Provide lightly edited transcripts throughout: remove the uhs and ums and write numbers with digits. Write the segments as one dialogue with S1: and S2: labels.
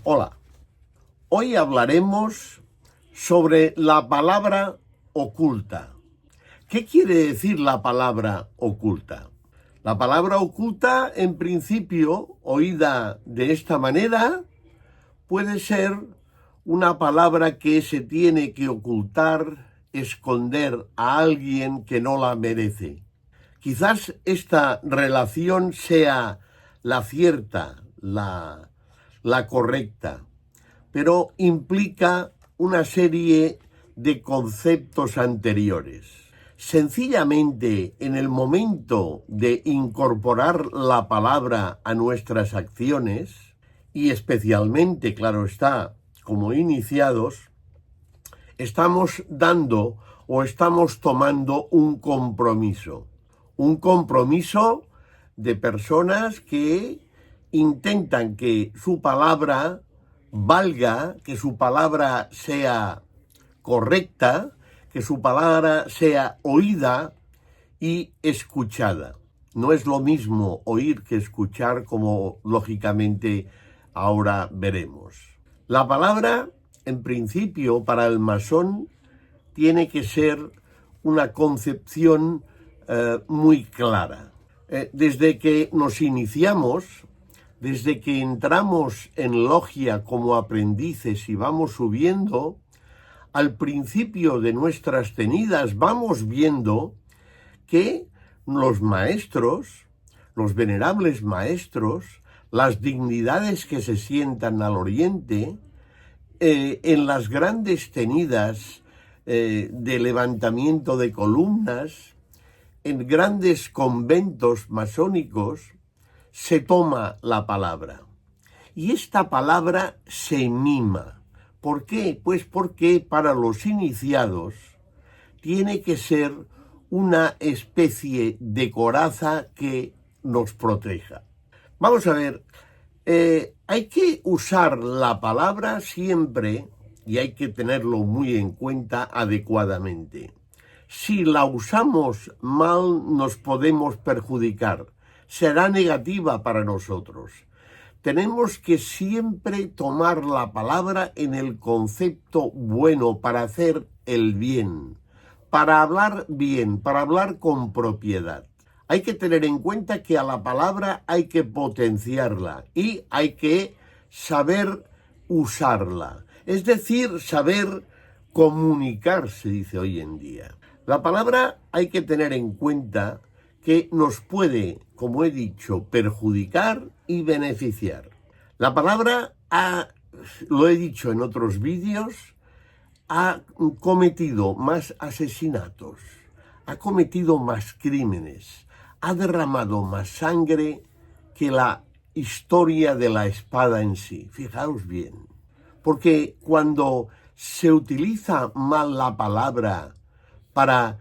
S1: Hola, hoy hablaremos sobre la palabra oculta. ¿Qué quiere decir la palabra oculta? La palabra oculta, en principio, oída de esta manera, puede ser una palabra que se tiene que ocultar, esconder a alguien que no la merece. Quizás esta relación sea la cierta, la correcta, pero implica una serie de conceptos anteriores. Sencillamente, en el momento de incorporar la palabra a nuestras acciones, y especialmente, claro está, como iniciados, estamos dando o estamos tomando un compromiso de personas que intentan que su palabra valga, que su palabra sea correcta, que su palabra sea oída y escuchada. No es lo mismo oír que escuchar, como lógicamente ahora veremos. La palabra, en principio, para el masón, tiene que ser una concepción muy clara. Desde que nos iniciamos, desde que entramos en logia como aprendices y vamos subiendo, al principio de nuestras tenidas vamos viendo que los maestros, los venerables maestros, las dignidades que se sientan al oriente, en las grandes tenidas de levantamiento de columnas, en grandes conventos masónicos, se toma la palabra. Y esta palabra se mima. ¿Por qué? Pues porque para los iniciados tiene que ser una especie de coraza que nos proteja. Vamos a ver, hay que usar la palabra siempre y hay que tenerlo muy en cuenta adecuadamente. Si la usamos mal, nos podemos perjudicar. Será negativa para nosotros. Tenemos que siempre tomar la palabra en el concepto bueno para hacer el bien, para hablar bien, para hablar con propiedad. Hay que tener en cuenta que a la palabra hay que potenciarla y hay que saber usarla. Es decir, saber comunicar, se dice hoy en día. La palabra hay que tener en cuenta que nos puede, como he dicho, perjudicar y beneficiar. La palabra, lo he dicho en otros vídeos, ha cometido más asesinatos, ha cometido más crímenes, ha derramado más sangre que la historia de la espada en sí. Fijaos bien, porque cuando se utiliza mal la palabra para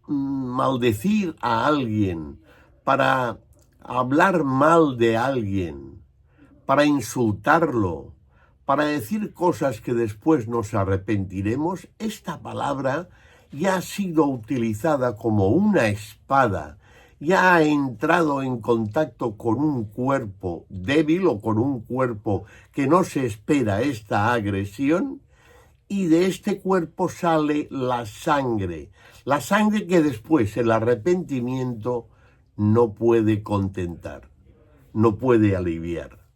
S1: maldecir a alguien, para hablar mal de alguien, para insultarlo, para decir cosas que después nos arrepentiremos, esta palabra ya ha sido utilizada como una espada, ya ha entrado en contacto con un cuerpo débil o con un cuerpo que no se espera esta agresión, y de este cuerpo sale la sangre que después el arrepentimiento no puede contentar, no puede aliviar.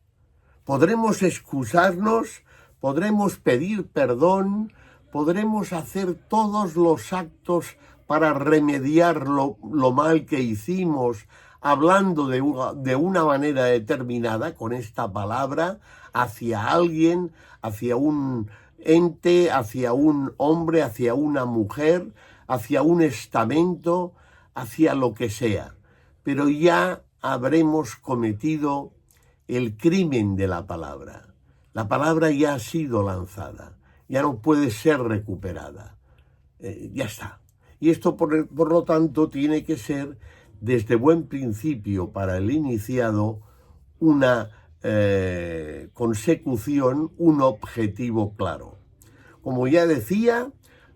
S1: Podremos excusarnos, podremos pedir perdón, podremos hacer todos los actos para remediar lo mal que hicimos, hablando de una manera determinada con esta palabra hacia alguien, hacia un ente, hacia un hombre, hacia una mujer, hacia un estamento, hacia lo que sea. Pero ya habremos cometido el crimen de la palabra. La palabra ya ha sido lanzada, ya no puede ser recuperada. Ya está. Y esto, por lo tanto, tiene que ser, desde buen principio para el iniciado, una consecución, un objetivo claro. Como ya decía,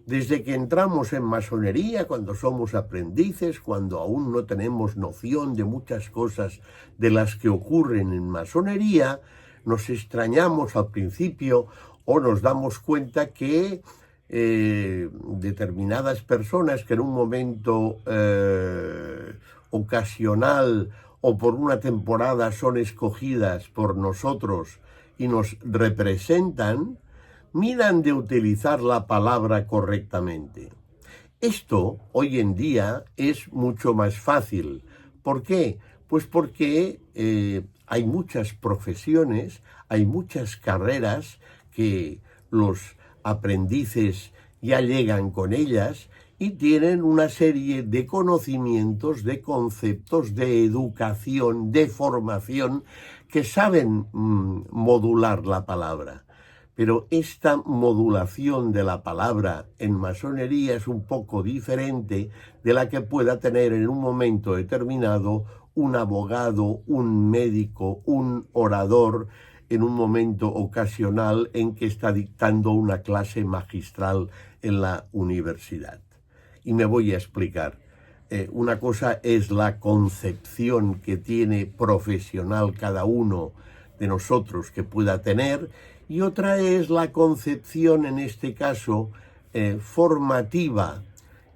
S1: desde que entramos en masonería, cuando somos aprendices, cuando aún no tenemos noción de muchas cosas de las que ocurren en masonería, nos extrañamos al principio o nos damos cuenta que determinadas personas que en un momento ocasional o por una temporada son escogidas por nosotros y nos representan, miran de utilizar la palabra correctamente. Esto hoy en día es mucho más fácil. ¿Por qué? Pues porque hay muchas profesiones, hay muchas carreras que los aprendices ya llegan con ellas y tienen una serie de conocimientos, de conceptos, de educación, de formación, que saben modular la palabra. Pero esta modulación de la palabra en masonería es un poco diferente de la que pueda tener en un momento determinado un abogado, un médico, un orador, en un momento ocasional en que está dictando una clase magistral en la universidad. Y me voy a explicar. Una cosa es la concepción que tiene profesional cada uno de nosotros que pueda tener, y otra es la concepción, en este caso, formativa,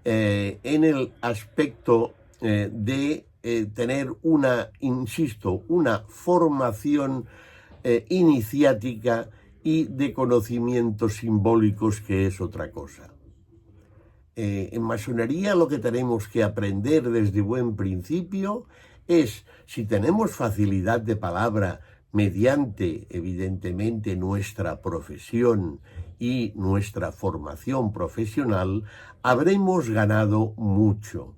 S1: en el aspecto de tener una formación iniciática y de conocimientos simbólicos, que es otra cosa. En masonería lo que tenemos que aprender desde buen principio es, si tenemos facilidad de palabra mediante, evidentemente, nuestra profesión y nuestra formación profesional, habremos ganado mucho.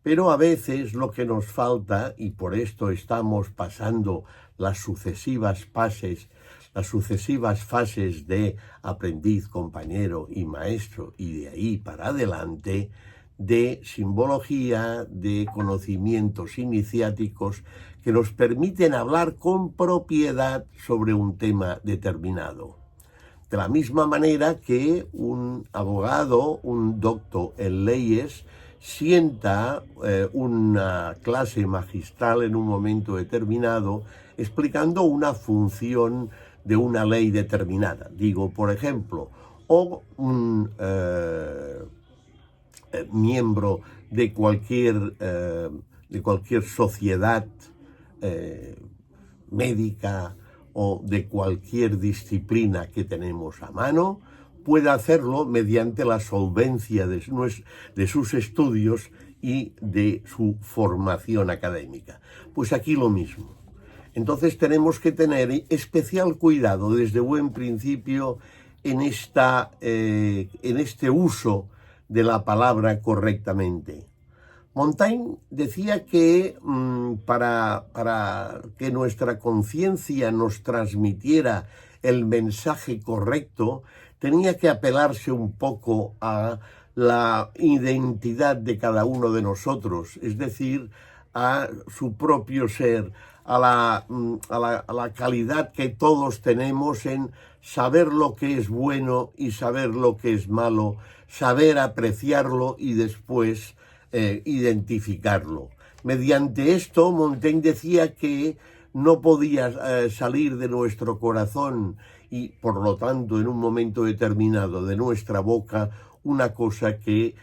S1: Pero a veces lo que nos falta, y por esto estamos pasando las sucesivas fases de aprendiz, compañero y maestro, y de ahí para adelante, de simbología, de conocimientos iniciáticos que nos permiten hablar con propiedad sobre un tema determinado. De la misma manera que un abogado, un doctor en leyes, sienta una clase magistral en un momento determinado explicando una función de una ley determinada. Digo, por ejemplo, o un miembro de cualquier sociedad médica o de cualquier disciplina que tenemos a mano, puede hacerlo mediante la solvencia de sus estudios y de su formación académica. Pues aquí lo mismo. Entonces tenemos que tener especial cuidado desde buen principio en este uso de la palabra correctamente. Montaigne decía que para que nuestra conciencia nos transmitiera el mensaje correcto, tenía que apelarse un poco a la identidad de cada uno de nosotros, es decir, a su propio ser, a la calidad que todos tenemos en saber lo que es bueno y saber lo que es malo, saber apreciarlo y después identificarlo. Mediante esto, Montaigne decía que no podía salir de nuestro corazón y, por lo tanto, en un momento determinado de nuestra boca, una cosa que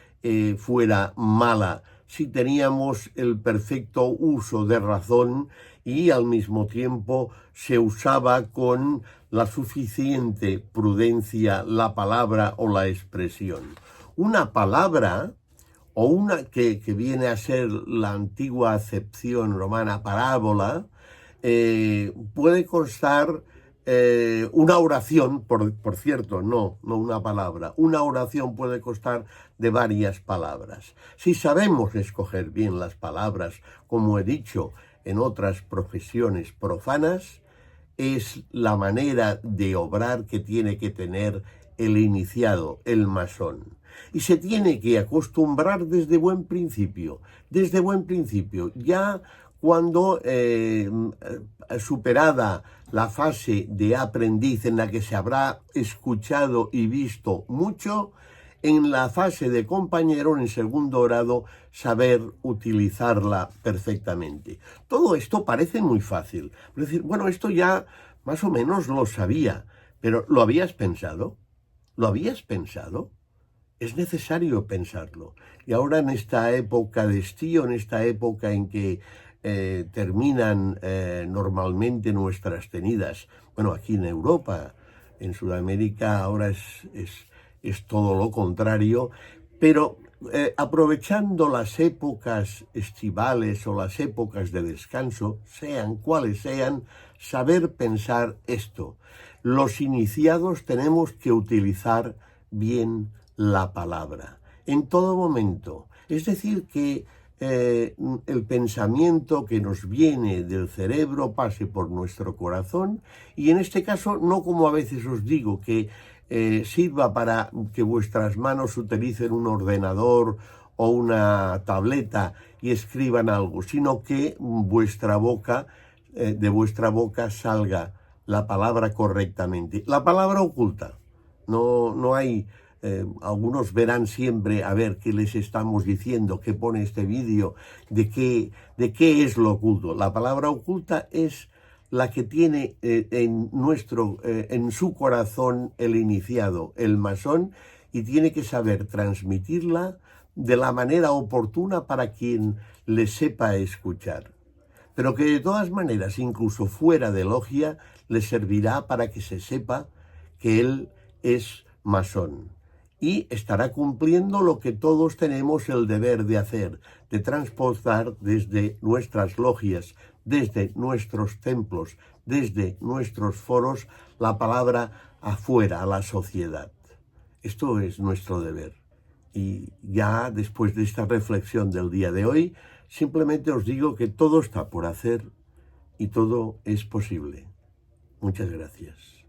S1: fuera mala, si teníamos el perfecto uso de razón y al mismo tiempo se usaba con la suficiente prudencia la palabra o la expresión. Una palabra, o una que viene a ser la antigua acepción romana parábola, puede constar una oración, por cierto, no una palabra. Una oración puede constar de varias palabras. Si sabemos escoger bien las palabras, como he dicho en otras profesiones profanas, es la manera de obrar que tiene que tener el iniciado, el masón. Y se tiene que acostumbrar desde buen principio. Ya cuando superada la fase de aprendiz en la que se habrá escuchado y visto mucho, en la fase de compañero, en segundo grado, saber utilizarla perfectamente. Todo esto parece muy fácil. Es decir, bueno, esto ya Más o menos lo sabía, pero ¿lo habías pensado? ¿Lo habías pensado? Es necesario pensarlo. Y ahora en esta época de estío, en esta época en que terminan normalmente nuestras tenidas, bueno, aquí en Europa, en Sudamérica ahora es todo lo contrario, pero aprovechando las épocas estivales o las épocas de descanso, sean cuales sean, saber pensar esto. Los iniciados tenemos que utilizar bien la palabra en todo momento. Es decir, que el pensamiento que nos viene del cerebro pase por nuestro corazón y en este caso no como a veces os digo que sirva para que vuestras manos utilicen un ordenador o una tableta y escriban algo, sino que vuestra boca, de vuestra boca salga la palabra correctamente. La palabra oculta. No hay... algunos verán siempre a ver qué les estamos diciendo, qué pone este vídeo, de qué es lo oculto. La palabra oculta es la que tiene en su corazón el iniciado, el masón, y tiene que saber transmitirla de la manera oportuna para quien le sepa escuchar. Pero que de todas maneras, incluso fuera de logia, le servirá para que se sepa que él es masón. Y estará cumpliendo lo que todos tenemos el deber de hacer, de transportar desde nuestras logias, desde nuestros templos, desde nuestros foros, la palabra afuera, a la sociedad. Esto es nuestro deber. Y ya después de esta reflexión del día de hoy, simplemente os digo que todo está por hacer y todo es posible. Muchas gracias.